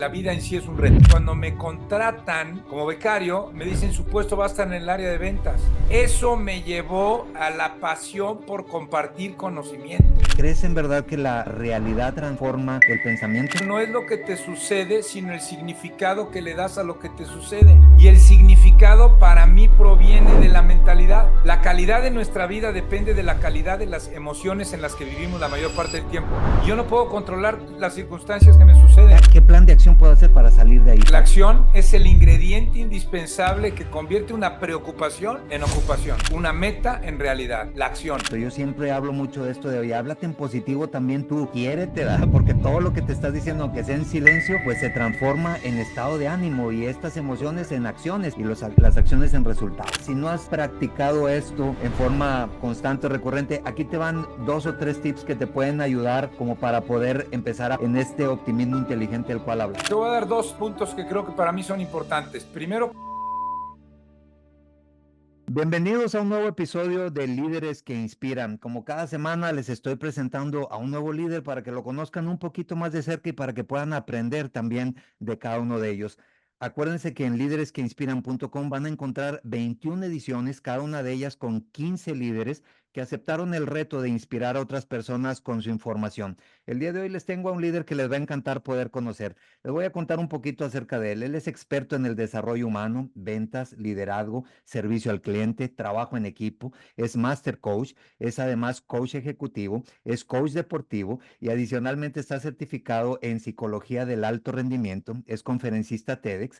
La vida en sí es un reto. Cuando me contratan como becario, me dicen su puesto va a estar en el área de ventas. Eso me llevó a la pasión por compartir conocimiento. ¿Crees en verdad que la realidad transforma el pensamiento? No es lo que te sucede, sino el significado que le das a lo que te sucede. Y el significado para mí proviene de la mentalidad. La calidad de nuestra vida depende de la calidad de las emociones en las que vivimos la mayor parte del tiempo. Y yo no puedo controlar las circunstancias que me suceden. ¿Qué plan de acción puedo hacer para salir de ahí? La acción es el ingrediente indispensable que convierte una preocupación en ocupación, una meta en realidad, la acción. Yo siempre hablo mucho de esto de hoy, háblate en positivo también tú, quiérete, ¿verdad? Porque todo lo que te estás diciendo, aunque sea en silencio, pues se transforma en estado de ánimo y estas emociones en acciones y las acciones en resultados. Si no has practicado esto en forma constante o recurrente, aquí te van 2 o 3 tips que te pueden ayudar como para poder empezar en este optimismo inteligente del cual hablo. Te voy a dar 2 puntos que creo que para mí son importantes. Primero, bienvenidos a un nuevo episodio de Líderes que Inspiran. Como cada semana les estoy presentando a un nuevo líder para que lo conozcan un poquito más de cerca y para que puedan aprender también de cada uno de ellos. Acuérdense que en líderesqueinspiran.com van a encontrar 21 ediciones, cada una de ellas con 15 líderes que aceptaron el reto de inspirar a otras personas con su información. El día de hoy les tengo a un líder que les va a encantar poder conocer. Les voy a contar un poquito acerca de él. Él es experto en el desarrollo humano, ventas, liderazgo, servicio al cliente, trabajo en equipo, es master coach, es además coach ejecutivo, es coach deportivo y adicionalmente está certificado en psicología del alto rendimiento, es conferencista TEDx,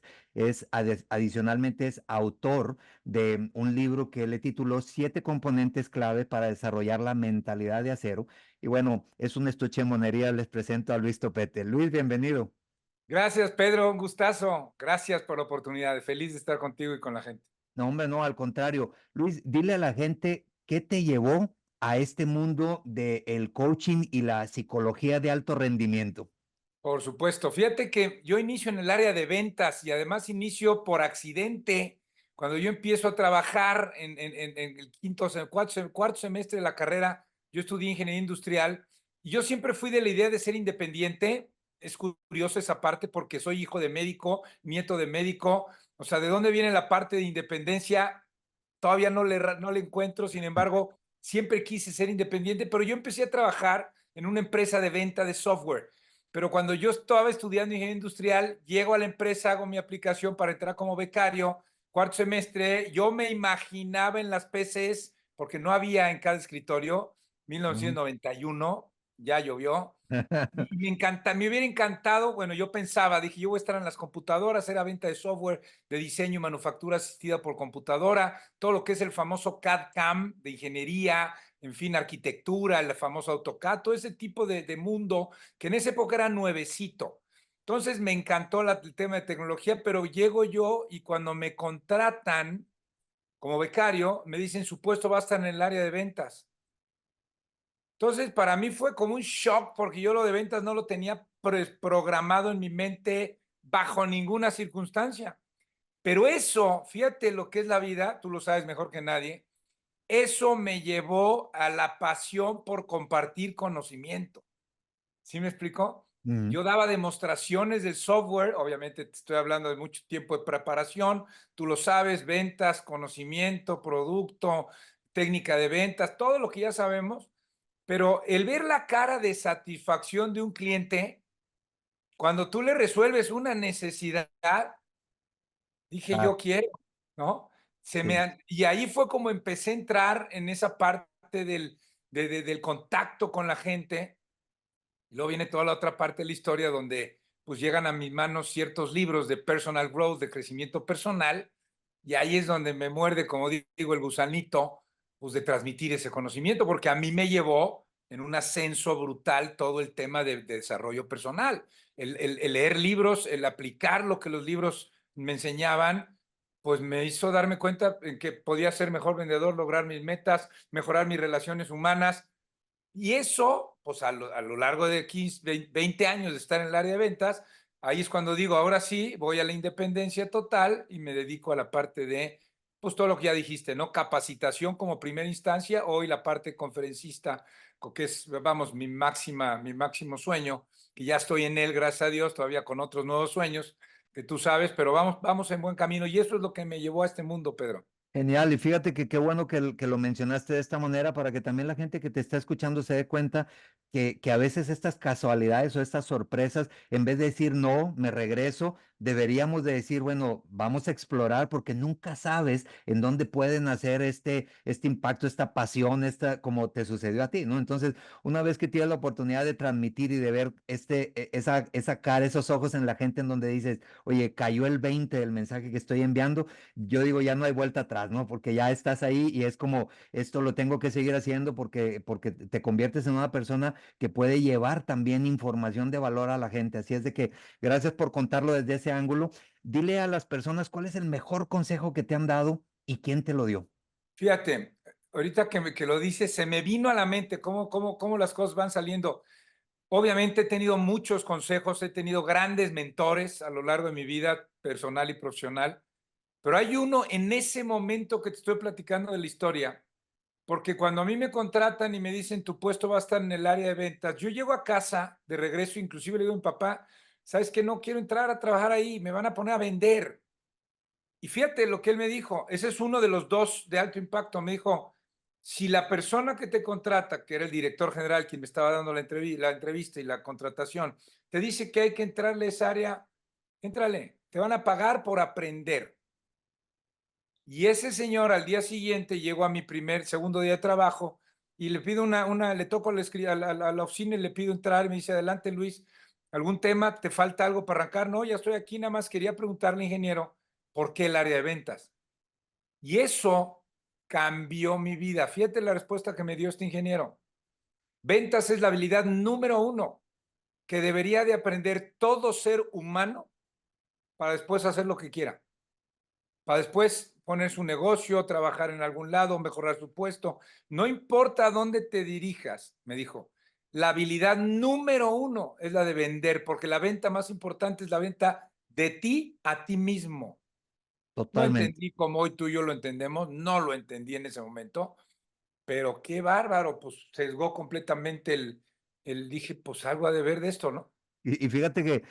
adicionalmente es autor de un libro que le tituló 7 componentes clave para desarrollar la mentalidad de acero. Y bueno, es un estuche en monería. Les presento a Luis Topete. Luis, bienvenido. gracias Pedro, un gustazo. Gracias por la oportunidad. Feliz de estar contigo y con la gente. No, hombre, no, al contrario. Luis, dile a la gente qué te llevó a este mundo del coaching y la psicología de alto rendimiento. Por supuesto. Fíjate que yo inicio en el área de ventas y además inicio por accidente. Cuando yo empiezo a trabajar en el cuarto semestre de la carrera, yo estudié ingeniería industrial y yo siempre fui de la idea de ser independiente. Es curioso esa parte porque soy hijo de médico, nieto de médico. O sea, ¿de dónde viene la parte de independencia? Todavía no le encuentro. Sin embargo, siempre quise ser independiente, pero yo empecé a trabajar en una empresa de venta de software. Pero cuando yo estaba estudiando ingeniería industrial, llego a la empresa, hago mi aplicación para entrar como becario, cuarto semestre, yo me imaginaba en las PCs, porque no había en cada escritorio, Mm. 1991, ya llovió, y me hubiera encantado, bueno, yo pensaba, dije, yo voy a estar en las computadoras, era venta de software de diseño y manufactura asistida por computadora, todo lo que es el famoso CAD-CAM de ingeniería, en fin, arquitectura, el famoso AutoCAD, todo ese tipo de mundo que en esa época era nuevecito. Entonces me encantó el tema de tecnología, pero llego yo y cuando me contratan como becario, me dicen su puesto va a estar en el área de ventas. Entonces, para mí fue como un shock porque yo lo de ventas no lo tenía programado en mi mente bajo ninguna circunstancia. Pero eso, fíjate lo que es la vida, tú lo sabes mejor que nadie, eso me llevó a la pasión por compartir conocimiento. ¿Sí me explico? Mm. Yo daba demostraciones del software, obviamente te estoy hablando de mucho tiempo de preparación, tú lo sabes, ventas, conocimiento, producto, técnica de ventas, todo lo que ya sabemos, pero el ver la cara de satisfacción de un cliente cuando tú le resuelves una necesidad, dije Ah, yo quiero, ¿no? sí. Y ahí fue como empecé a entrar en esa parte del contacto con la gente. Y luego viene toda la otra parte de la historia donde pues llegan a mis manos ciertos libros de personal growth, de crecimiento personal, y ahí es donde me muerde, como digo, el gusanito, pues de transmitir ese conocimiento, porque a mí me llevó en un ascenso brutal todo el tema de desarrollo personal, el leer libros, el aplicar lo que los libros me enseñaban, pues me hizo darme cuenta en que podía ser mejor vendedor, lograr mis metas, mejorar mis relaciones humanas, y eso, pues a lo largo de 15, 20 años de estar en el área de ventas, ahí es cuando digo, ahora sí, voy a la independencia total y me dedico a la parte de, pues todo lo que ya dijiste, ¿no? Capacitación como primera instancia, hoy la parte conferencista, que es, vamos, mi máximo sueño, que ya estoy en él, gracias a Dios, todavía con otros nuevos sueños que tú sabes, pero vamos en buen camino y eso es lo que me llevó a este mundo, Pedro. Genial, y fíjate que qué bueno que lo mencionaste de esta manera para que también la gente que te está escuchando se dé cuenta que a veces estas casualidades o estas sorpresas, en vez de decir no, me regreso, deberíamos de decir, bueno, vamos a explorar porque nunca sabes en dónde pueden hacer este impacto, esta pasión, como te sucedió a ti, ¿no? Entonces, una vez que tienes la oportunidad de transmitir y de ver esa cara, esos ojos en la gente en donde dices, oye, cayó el 20 del mensaje que estoy enviando, yo digo, ya no hay vuelta atrás, ¿no? Porque ya estás ahí y es como, esto lo tengo que seguir haciendo porque te conviertes en una persona que puede llevar también información de valor a la gente. Así es de que gracias por contarlo desde ese ángulo. Dile a las personas cuál es el mejor consejo que te han dado y quién te lo dio. Fíjate, ahorita que lo dices, se me vino a la mente cómo las cosas van saliendo. Obviamente he tenido muchos consejos, he tenido grandes mentores a lo largo de mi vida personal y profesional, pero hay uno en ese momento que te estoy platicando de la historia, porque cuando a mí me contratan y me dicen tu puesto va a estar en el área de ventas, yo llego a casa de regreso, inclusive le digo a mi papá, sabes que no quiero entrar a trabajar ahí, me van a poner a vender. Y fíjate lo que él me dijo, ese es uno de los dos de alto impacto, me dijo, si la persona que te contrata, que era el director general quien me estaba dando la entrevista y la contratación, te dice que hay que entrarle a esa área, éntrale, te van a pagar por aprender. Y ese señor al día siguiente llegó a mi segundo día de trabajo y le pido le toco a la oficina y le pido entrar y me dice, adelante Luis, ¿algún tema? ¿Te falta algo para arrancar? No, ya estoy aquí, nada más quería preguntarle, ingeniero, ¿por qué el área de ventas? Y eso cambió mi vida. Fíjate la respuesta que me dio este ingeniero. Ventas es la habilidad número uno que debería de aprender todo ser humano para después hacer lo que quiera, para después poner su negocio, trabajar en algún lado, mejorar su puesto. No importa a dónde te dirijas, me dijo. La habilidad número uno es la de vender, porque la venta más importante es la venta de ti a ti mismo. No Totalmente. entendí como hoy tú y yo lo entendemos, no lo entendí en ese momento, pero qué bárbaro, pues sesgó completamente dije, pues algo ha de ver de esto, ¿no? Y fíjate que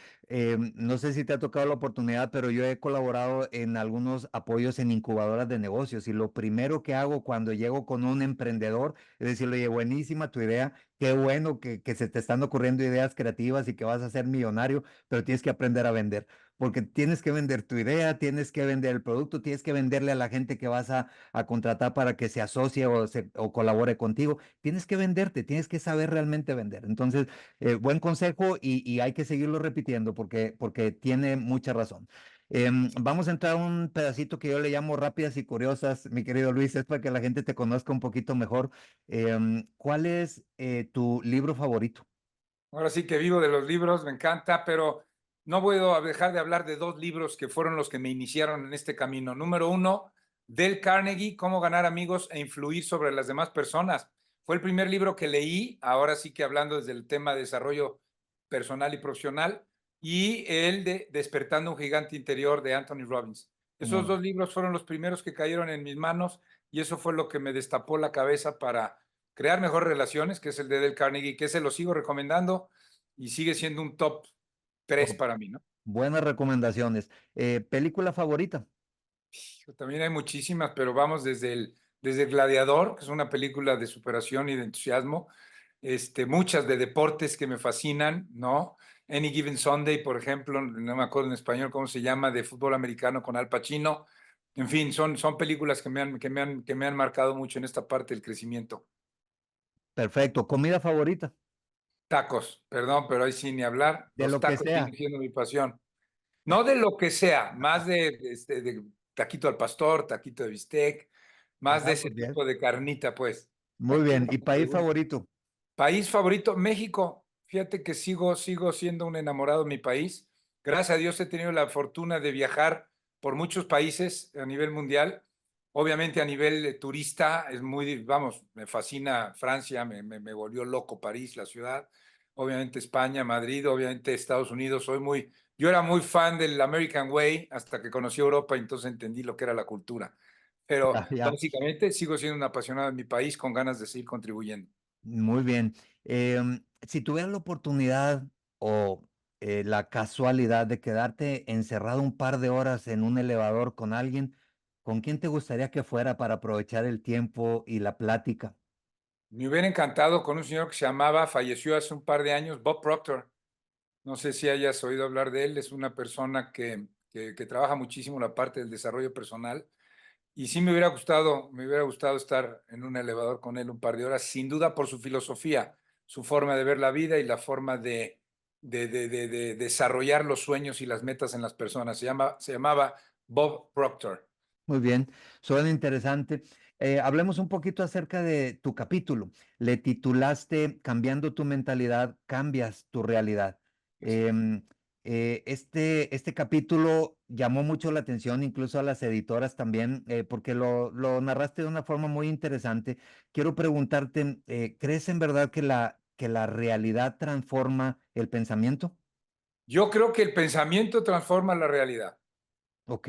no sé si te ha tocado la oportunidad, pero yo he colaborado en algunos apoyos en incubadoras de negocios y lo primero que hago cuando llego con un emprendedor es decirle, oye, buenísima tu idea, qué bueno que se te están ocurriendo ideas creativas y que vas a ser millonario, pero tienes que aprender a vender, porque tienes que vender tu idea, tienes que vender el producto, tienes que venderle a la gente que vas a contratar para que se asocie o colabore contigo, tienes que venderte, tienes que saber realmente vender. Entonces, buen consejo y hay que seguirlo repitiendo porque tiene mucha razón. Vamos a entrar a un pedacito que yo le llamo rápidas y curiosas, mi querido Luis, es para que la gente te conozca un poquito mejor. ¿Cuál es tu libro favorito? Ahora sí que vivo de los libros, me encanta, pero no puedo dejar de hablar de dos libros que fueron los que me iniciaron en este camino. Número uno, Dale Carnegie, Cómo ganar amigos e influir sobre las demás personas. Fue el primer libro que leí, ahora sí que hablando desde el tema de desarrollo personal y profesional, y el de Despertando un gigante interior de Anthony Robbins. Como Esos no. dos libros fueron los primeros que cayeron en mis manos y eso fue lo que me destapó la cabeza para crear mejores relaciones, que es el de Dale Carnegie, que ese lo sigo recomendando y sigue siendo un top 3 Oh, para mí, ¿no? buenas recomendaciones. ¿Película favorita? También hay muchísimas, pero vamos desde el Gladiador, que es una película de superación y de entusiasmo, muchas de deportes que me fascinan, ¿no? Any Given Sunday, por ejemplo, no me acuerdo en español cómo se llama, de fútbol americano con Al Pacino. En fin, son películas que me han marcado mucho en esta parte del crecimiento. Perfecto. ¿Comida favorita? Tacos, perdón, pero ahí sí ni hablar. De Los lo que tacos sea. siguen siendo mi pasión. No de lo que sea, más de taquito al pastor, taquito de bistec, más de Ah, ese pues bien. tipo de carnita, pues. Muy bien. ¿Y Me país gusta. favorito? País favorito, México. Fíjate que sigo siendo un enamorado de mi país. Gracias a Dios he tenido la fortuna de viajar por muchos países a nivel mundial. Obviamente a nivel turista es vamos, me fascina Francia, me volvió loco París, la ciudad. Obviamente España, Madrid, obviamente Estados Unidos. Yo era muy fan del American Way hasta que conocí Europa y entonces entendí lo que era la cultura. Pero Ya, ya. básicamente sigo siendo un apasionado de mi país con ganas de seguir contribuyendo. Muy bien. Si tuvieras la oportunidad o la casualidad de quedarte encerrado un par de horas en un elevador con alguien, ¿con quién te gustaría que fuera para aprovechar el tiempo y la plática? Me hubiera encantado con un señor que se llamaba, falleció hace un par de años, Bob Proctor. No sé si hayas oído hablar de él. Es una persona que trabaja muchísimo la parte del desarrollo personal. Y sí me hubiera gustado estar en un elevador con él un par de horas, sin duda por su filosofía, su forma de ver la vida y la forma de desarrollar los sueños y las metas en las personas. Se llamaba Bob Proctor. Muy bien, suena interesante. Hablemos un poquito acerca de tu capítulo. Le titulaste Cambiando tu mentalidad, cambias tu realidad. Em, este capítulo llamó mucho la atención, incluso a las editoras también, porque lo narraste de una forma muy interesante. Quiero preguntarte, ¿crees en verdad que la realidad transforma el pensamiento? Yo creo que el pensamiento transforma la realidad. Ok,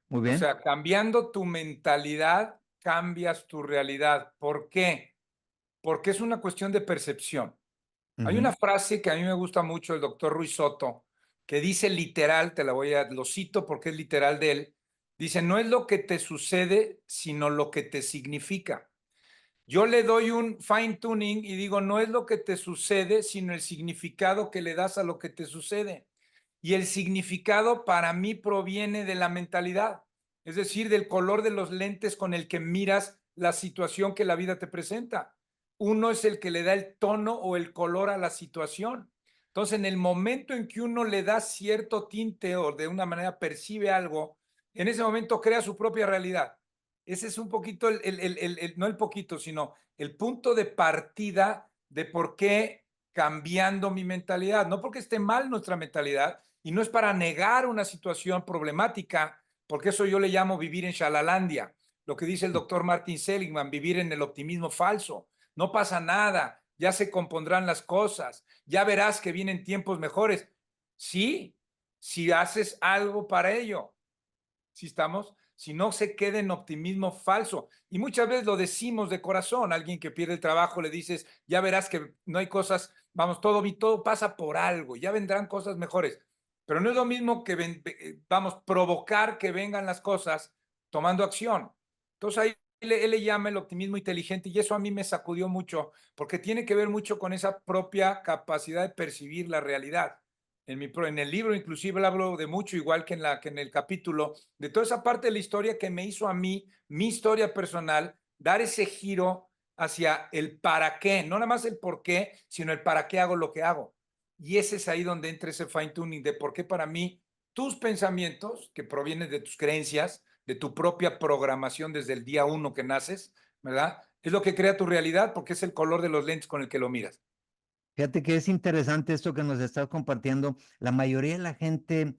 muy O bien. sea, cambiando tu mentalidad, cambias tu realidad. ¿Por qué? Porque es una cuestión de percepción. Hay una Ujú, frase que a mí me gusta mucho, el doctor Ruiz Soto, que dice literal, lo cito porque es literal de él, dice, no es lo que te sucede, sino lo que te significa. Yo le doy un fine tuning y digo, no es lo que te sucede, sino el significado que le das a lo que te sucede. Y el significado para mí proviene de la mentalidad, es decir, del color de los lentes con el que miras la situación que la vida te presenta. Uno es el que le da el tono o el color a la situación. Entonces, en el momento en que uno le da cierto tinte o de una manera percibe algo, en ese momento crea su propia realidad. Ese es un poquito, no el poquito, sino el punto de partida de por qué cambiando mi mentalidad. No porque esté mal nuestra mentalidad y no es para negar una situación problemática, porque eso yo le llamo vivir en Shalalandia. Lo que dice el doctor Martin Seligman, vivir en el optimismo falso. No pasa nada, ya se compondrán las cosas, ya verás que vienen tiempos mejores. Sí, si haces algo para ello. Si estamos, si no se queda en optimismo falso. Y muchas veces lo decimos de corazón. Alguien que pierde el trabajo le dices, ya verás que no hay cosas, vamos, todo pasa por algo, ya vendrán cosas mejores. Pero no es lo mismo que, vamos, provocar que vengan las cosas tomando acción. Entonces ahí él le llama el optimismo inteligente y eso a mí me sacudió mucho porque tiene que ver mucho con esa propia capacidad de percibir la realidad. En el libro inclusive hablo de mucho, igual que en el capítulo, de toda esa parte de la historia que me hizo a mí, mi historia personal, dar ese giro hacia el para qué, no nada más el por qué, sino el para qué hago lo que hago. Y ese es ahí donde entra ese fine tuning de por qué para mí tus pensamientos, que provienen de tus creencias, de tu propia programación desde el día uno que naces, ¿verdad? Es lo que crea tu realidad porque es el color de los lentes con el que lo miras. Fíjate que es interesante esto que nos estás compartiendo. La mayoría de la gente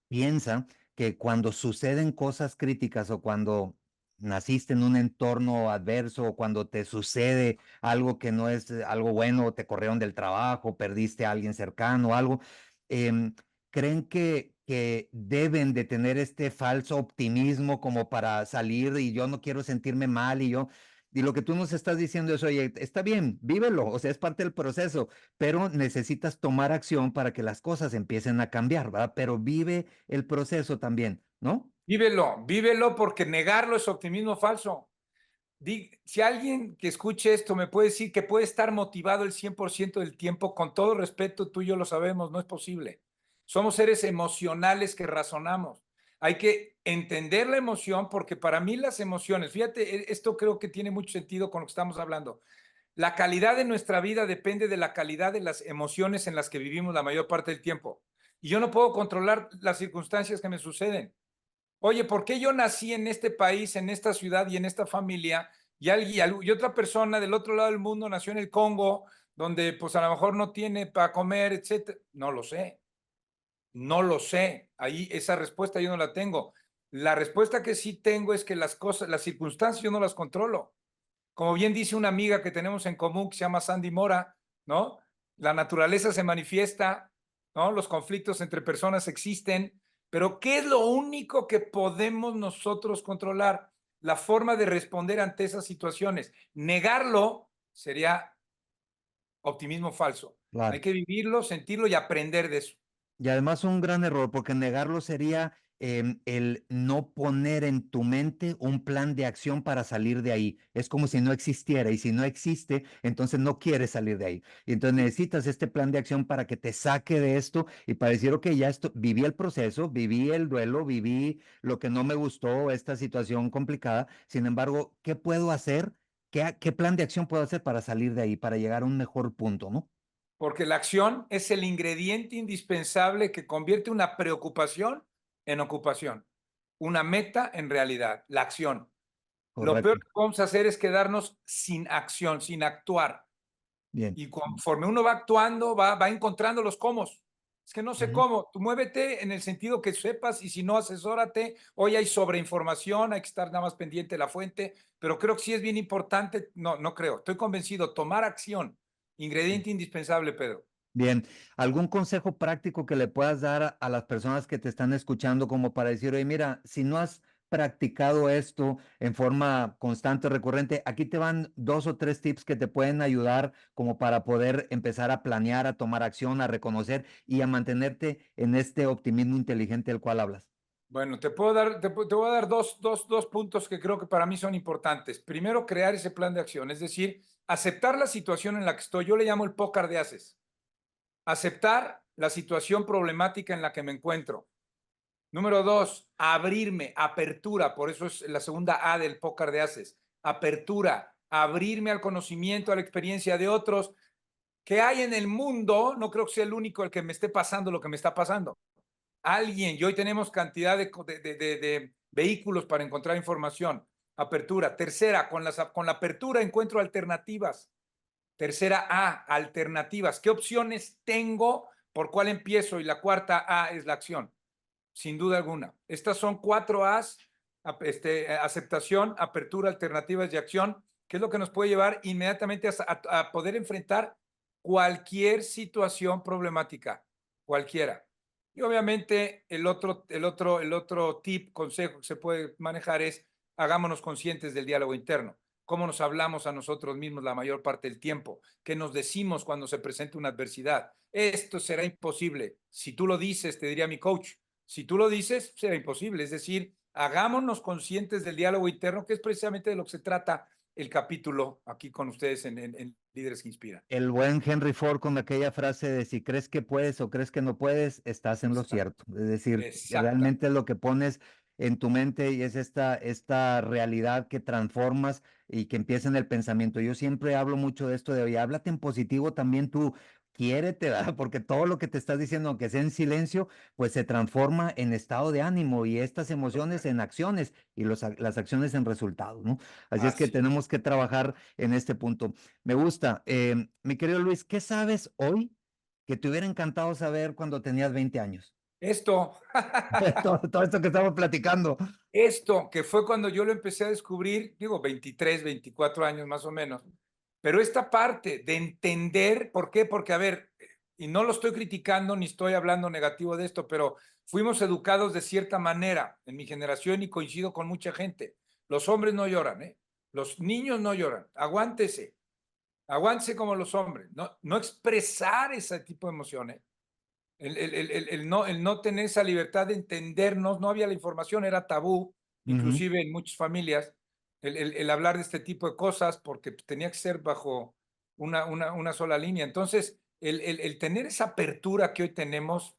piensa que cuando suceden cosas críticas o cuando naciste en un entorno adverso o cuando te sucede algo que no es algo bueno, te corrieron del trabajo, perdiste a alguien cercano o algo, em, creen que deben de tener este falso optimismo como para salir y yo no quiero sentirme mal y yo... Y lo que tú nos estás diciendo es, oye, está bien, vívelo, o sea, es parte del proceso, pero necesitas tomar acción para que las cosas empiecen a cambiar, ¿verdad? Pero vive el proceso también, ¿no? Vívelo, vívelo porque negarlo es optimismo falso. Si alguien que escuche esto me puede decir que puede estar motivado el 100% del tiempo, con todo respeto, tú y yo lo sabemos, no es posible. Somos seres emocionales que razonamos. Hay que entender la emoción porque para mí las emociones, fíjate, esto creo que tiene mucho sentido con lo que estamos hablando. La calidad de nuestra vida depende de la calidad de las emociones en las que vivimos la mayor parte del tiempo. Y yo no puedo controlar las circunstancias que me suceden. Oye, ¿por qué yo nací en este país, en esta ciudad y en esta familia y otra persona del otro lado del mundo nació en el Congo, donde pues a lo mejor no tiene para comer, etcétera? No lo sé, no lo sé. Ahí esa respuesta yo no la tengo. La respuesta que sí tengo es que las cosas, las circunstancias yo no las controlo. Como bien dice una amiga que tenemos en común que se llama Sandy Mora, ¿no? La naturaleza se manifiesta, ¿no? Los conflictos entre personas existen, pero ¿qué es lo único que podemos nosotros controlar? La forma de responder ante esas situaciones. Negarlo sería optimismo falso. Hay Claro. que vivirlo, sentirlo y aprender de eso. Y además un gran error, porque negarlo sería el no poner en tu mente un plan de acción para salir de ahí. Es como si no existiera y si no existe, entonces no quieres salir de ahí. Y entonces necesitas este plan de acción para que te saque de esto y para decir, ok, ya esto, viví el proceso, viví el duelo, viví lo que no me gustó, esta situación complicada. Sin embargo, ¿qué puedo hacer? ¿Qué plan de acción puedo hacer para salir de ahí, para llegar a un mejor punto, ¿no? Porque la acción es el ingrediente indispensable que convierte una preocupación en ocupación, una meta en realidad, la acción. Lo peor Correcto. que podemos hacer es quedarnos sin acción, sin actuar. Bien. Y conforme uno va actuando, va encontrando los cómo. Es que no sé Ujú. cómo. Tú muévete en el sentido que sepas y si no, asesórate. Hoy hay sobreinformación, hay que estar nada más pendiente de la fuente, pero creo que sí es bien importante, no creo, estoy convencido, tomar acción, ingrediente indispensable, Pedro. Bien, ¿algún consejo práctico que le puedas dar a las personas que te están escuchando como para decir, oye, mira, si no has practicado esto en forma constante, recurrente, aquí te van 2 o 3 tips que te pueden ayudar como para poder empezar a planear, a tomar acción, a reconocer y a mantenerte en este optimismo inteligente del cual hablas? Bueno, te voy a dar dos puntos que creo que para mí son importantes. Primero, crear ese plan de acción, es decir, aceptar la situación en la que estoy. Yo le llamo el pócar de haces. Aceptar la situación problemática en la que me encuentro. Número dos, abrirme, apertura. Por eso es la segunda A del pócar de haces. Apertura, abrirme al conocimiento, a la experiencia de otros. ¿Qué hay en el mundo? No creo que sea el único el que me esté pasando lo que me está pasando. Alguien, y hoy tenemos cantidad de vehículos para encontrar información. Apertura. Tercera, con la apertura encuentro alternativas. Tercera A, alternativas. ¿Qué opciones tengo? ¿Por cuál empiezo? Y la cuarta A es la acción, sin duda alguna. Estas son 4 A's, aceptación, apertura, alternativas y acción, que es lo que nos puede llevar inmediatamente a poder enfrentar cualquier situación problemática, cualquiera. Y obviamente el otro tip, consejo que se puede manejar es hagámonos conscientes del diálogo interno. Cómo nos hablamos a nosotros mismos la mayor parte del tiempo, qué nos decimos cuando se presenta una adversidad. Esto será imposible. Si tú lo dices, te diría mi coach, si tú lo dices, será imposible. Es decir, hagámonos conscientes del diálogo interno, que es precisamente de lo que se trata el capítulo aquí con ustedes en Líderes que Inspiran. El buen Henry Ford con aquella frase de si crees que puedes o crees que no puedes, estás en lo cierto. Es decir, Exactamente. realmente lo que pones en tu mente y es esta realidad que transformas y que empieza en el pensamiento. Yo siempre hablo mucho de esto de, oye, háblate en positivo también tú, quiérete, ¿verdad? Porque todo lo que te estás diciendo, aunque sea en silencio, pues se transforma en estado de ánimo y estas emociones en acciones y las acciones en resultados, ¿no? Así es que Así. tenemos que trabajar en este punto. Me gusta. Mi querido Luis, ¿qué sabes hoy que te hubiera encantado saber cuando tenías 20 años? Esto, Todo esto que estamos platicando. esto que fue cuando yo lo empecé a descubrir, digo, 23, 24 años más o menos, pero esta parte de entender, ¿por qué? Porque, a ver, y no lo estoy criticando ni estoy hablando negativo de esto, pero fuimos educados de cierta manera en mi generación y coincido con mucha gente. Los hombres no lloran, ¿eh? Los niños no lloran. Aguántese, aguántese como los hombres. No expresar ese tipo de emociones. El no tener esa libertad de entendernos, no había la información, era tabú, Ujú. inclusive en muchas familias, el hablar de este tipo de cosas, porque tenía que ser bajo una sola línea. Entonces, el tener esa apertura que hoy tenemos,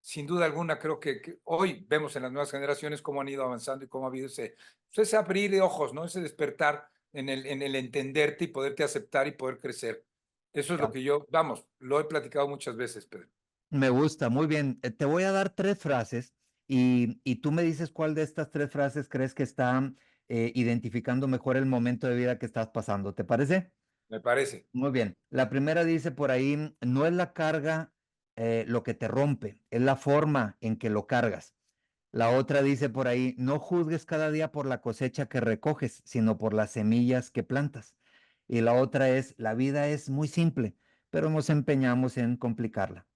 sin duda alguna, creo que hoy vemos en las nuevas generaciones cómo han ido avanzando y cómo ha habido ese abrir de ojos, ¿no? Ese despertar en el entenderte y poderte aceptar y poder crecer. Eso es lo Ya. que yo, vamos, lo he platicado muchas veces, Pedro. Me gusta, muy bien. Te voy a dar 3 frases y tú me dices cuál de estas 3 frases crees que están identificando mejor el momento de vida que estás pasando. ¿Te parece? Me parece. Muy bien. La primera dice por ahí, no es la carga lo que te rompe, es la forma en que lo cargas. La otra dice por ahí, no juzgues cada día por la cosecha que recoges, sino por las semillas que plantas. Y la otra es, la vida es muy simple, pero nos empeñamos en complicarla.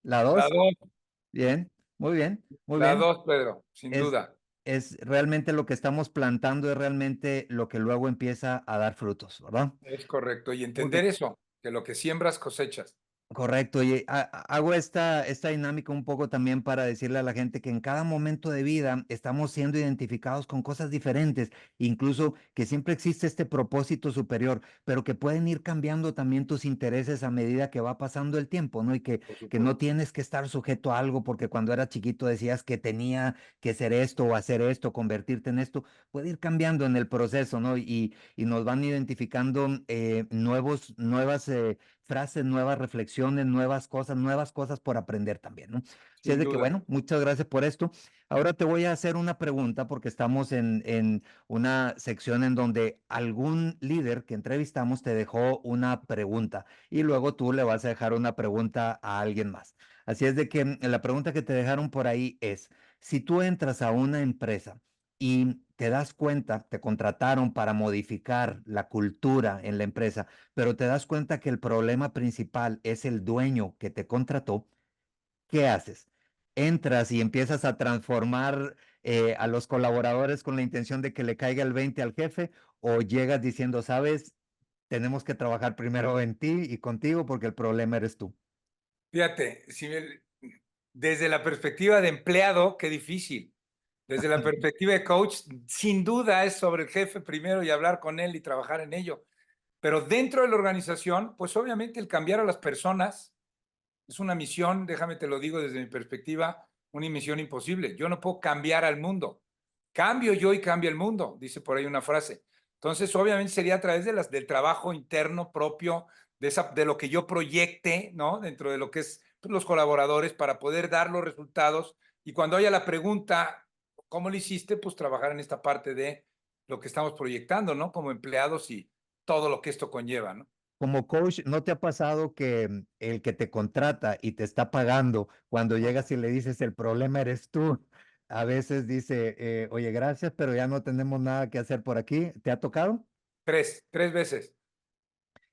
La La dos, dos, bien, muy bien, muy la bien. dos, Pedro, sin Es, duda. es realmente lo que estamos plantando, es realmente lo que luego empieza a dar frutos, ¿verdad? Es correcto. Y Muy entender bien. eso, que lo que siembras cosechas. Correcto, y hago esta dinámica un poco también para decirle a la gente que en cada momento de vida estamos siendo identificados con cosas diferentes, incluso que siempre existe este propósito superior, pero que pueden ir cambiando también tus intereses a medida que va pasando el tiempo, ¿no? Y Por que no supuesto. tienes que estar sujeto a algo porque cuando era chiquito decías que tenía que ser esto o hacer esto, convertirte en esto, puede ir cambiando en el proceso, ¿no? Y nos van identificando nuevas frases, nuevas reflexiones, nuevas cosas por aprender también, ¿no? Así es Sin de que, duda. bueno, muchas gracias por esto. Ahora te voy a hacer una pregunta porque estamos en una sección en donde algún líder que entrevistamos te dejó una pregunta y luego tú le vas a dejar una pregunta a alguien más. Así es de que la pregunta que te dejaron por ahí es, si tú entras a una empresa y te das cuenta, te contrataron para modificar la cultura en la empresa, pero te das cuenta que el problema principal es el dueño que te contrató, ¿qué haces? ¿Entras y empiezas a transformar a los colaboradores con la intención de que le caiga el 20 al jefe o llegas diciendo, sabes, tenemos que trabajar primero en ti y contigo porque el problema eres tú? Fíjate, desde la perspectiva de empleado, qué difícil. Desde la perspectiva de coach, sin duda es sobre el jefe primero y hablar con él y trabajar en ello. Pero dentro de la organización, pues obviamente el cambiar a las personas es una misión, déjame te lo digo desde mi perspectiva, una misión imposible. Yo no puedo cambiar al mundo. Cambio yo y cambia el mundo, dice por ahí una frase. Entonces, obviamente sería a través del trabajo interno propio, de lo que yo proyecte, ¿no? Dentro de lo que es pues, los colaboradores para poder dar los resultados. Y cuando haya la pregunta, ¿cómo lo hiciste? Pues trabajar en esta parte de lo que estamos proyectando, ¿no? Como empleados y todo lo que esto conlleva, ¿no? Como coach, ¿no te ha pasado que el que te contrata y te está pagando, cuando llegas y le dices el problema eres tú, a veces dice, oye, gracias, pero ya no tenemos nada que hacer por aquí? ¿Te ha tocado? Tres veces.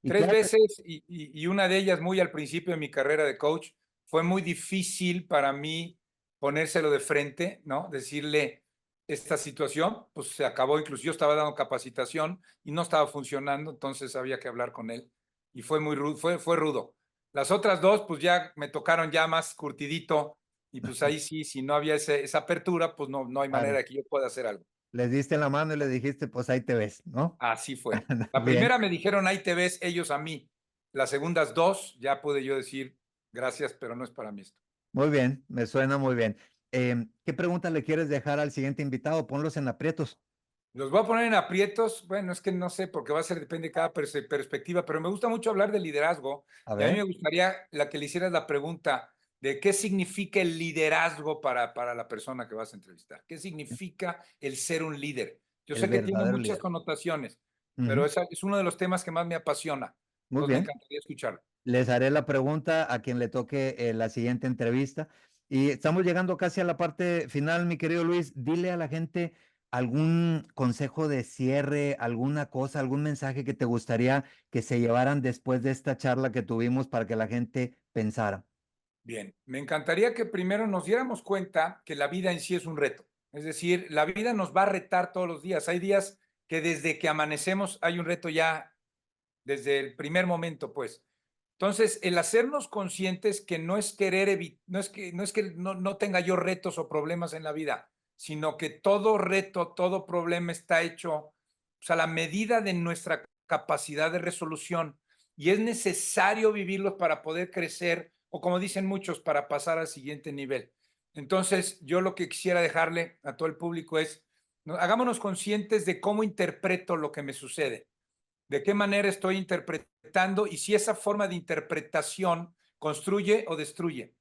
¿Y qué Tres haces? veces y una de ellas muy al principio de mi carrera de coach, fue muy difícil para mí ponérselo de frente, ¿no? Decirle esta situación, pues se acabó, incluso yo estaba dando capacitación y no estaba funcionando, entonces había que hablar con él y fue muy rudo, fue rudo. Las otras dos, pues ya me tocaron ya más curtidito y pues ahí sí, si no había esa apertura, pues no hay manera Claro. de que yo pueda hacer algo. Les diste la mano y le dijiste, pues ahí te ves, ¿no? Así fue. La Bien, primera me dijeron, ahí te ves, ellos a mí. Las segundas dos, ya pude yo decir, gracias, pero no es para mí esto. muy bien, me suena muy bien. ¿Qué preguntas le quieres dejar al siguiente invitado? Ponlos en aprietos. Los voy a poner en aprietos. Bueno, es que no sé, porque va a ser, depende de cada perspectiva, pero me gusta mucho hablar de liderazgo. A Y a mí ver, me gustaría que le hicieras la pregunta de qué significa el liderazgo para la persona que vas a entrevistar. ¿Qué significa el ser un líder? Yo el sé que tiene verdadero muchas líder. connotaciones, pero Ujú. es uno de los temas que más me apasiona. Muy Entonces me bien. encantaría escucharlo. Les haré la pregunta a quien le toque la siguiente entrevista. Y estamos llegando casi a la parte final, mi querido Luis. Dile a la gente algún consejo de cierre, alguna cosa, algún mensaje que te gustaría que se llevaran después de esta charla que tuvimos para que la gente pensara. Bien, me encantaría que primero nos diéramos cuenta que la vida en sí es un reto. Es decir, la vida nos va a retar todos los días. Hay días que desde que amanecemos hay un reto ya desde el primer momento, pues. Entonces, el hacernos conscientes que no es querer evitar, no tenga yo retos o problemas en la vida, sino que todo reto, todo problema está hecho pues, a la medida de nuestra capacidad de resolución y es necesario vivirlos para poder crecer o como dicen muchos, para pasar al siguiente nivel. Entonces, yo lo que quisiera dejarle a todo el público es, hagámonos conscientes de cómo interpreto lo que me sucede, de qué manera estoy interpretando y si esa forma de interpretación construye o destruye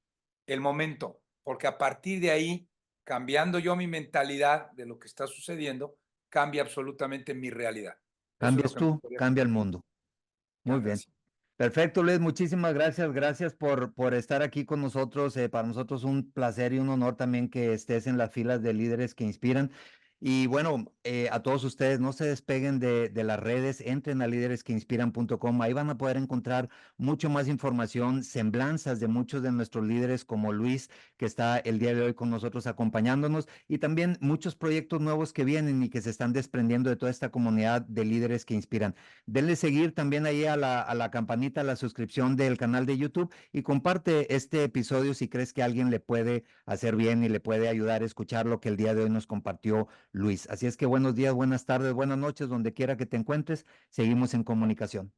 el momento, porque a partir de ahí, cambiando yo mi mentalidad de lo que está sucediendo, cambia absolutamente mi realidad. Eso es lo Cambias que me tú, gustaría cambia el compartir. mundo. Muy Cambia bien. así. Perfecto, Luis, muchísimas gracias. Gracias por estar aquí con nosotros. Para nosotros un placer y un honor también que estés en las filas de líderes que inspiran. Y bueno, a todos ustedes, no se despeguen de las redes, entren a líderesqueinspiran.com, ahí van a poder encontrar mucho más información, semblanzas de muchos de nuestros líderes como Luis, que está el día de hoy con nosotros acompañándonos, y también muchos proyectos nuevos que vienen y que se están desprendiendo de toda esta comunidad de líderes que inspiran. Denle seguir también ahí a la campanita, a la suscripción del canal de YouTube y comparte este episodio si crees que a alguien le puede hacer bien y le puede ayudar a escuchar lo que el día de hoy nos compartió Luis. Así es que buenos días, buenas tardes, buenas noches, donde quiera que te encuentres, seguimos en comunicación.